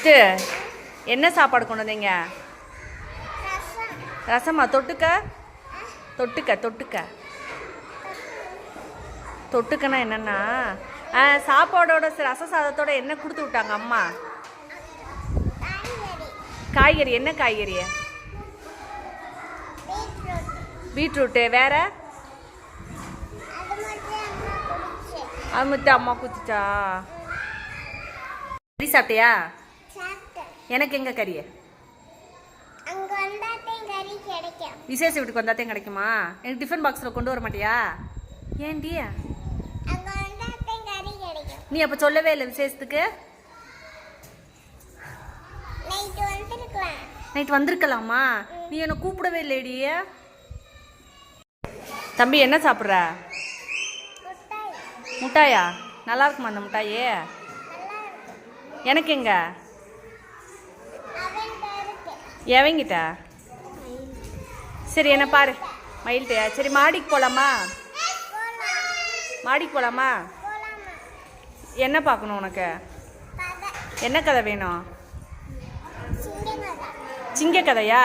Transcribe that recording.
Sister என்ன சாப்பாடு கொண்டு வந்தீங்க? ரசமா? தொட்டுக்க தொட்டுக்க தொட்டுக்க தொட்டுக்கன்னா என்னன்னா சாப்பாடோட ரச சாதத்தோட என்ன கொடுத்து விட்டாங்க அம்மா? காய்கறி. என்ன காய்கறி? பீட்ரூட்டு. வேற? அது மட்டும் அம்மா குத்துச்சா? கறி சாப்பிட்டியா? எனக்கு எங்க கறி? விசேஷ வீட்டுக்கு வந்தாத்தையும் கிடைக்குமா? எனக்கு டிஃபன் பாக்ஸில் கொண்டு வர மாட்டியா? ஏன்டி நீ அப்போ சொல்லவே இல்லை விசேஷத்துக்கு? நைட் வந்திருக்கலாமா? நீ என்னை கூப்பிடவே இல்லைடி. தம்பி என்ன சாப்பிட்ற? முட்டாயா? நல்லா இருக்குமா அந்த முட்டாயே? எனக்கு எங்க? எவங்கிட்ட? சரி என்ன பாரு. மயில்கிட்டயா? சரி மாடிக்கு போகலாமா? மாடிக்கு போகலாமா? என்ன பார்க்கணும் உனக்கு? என்ன கதை வேணும்? சிங்க கதையா?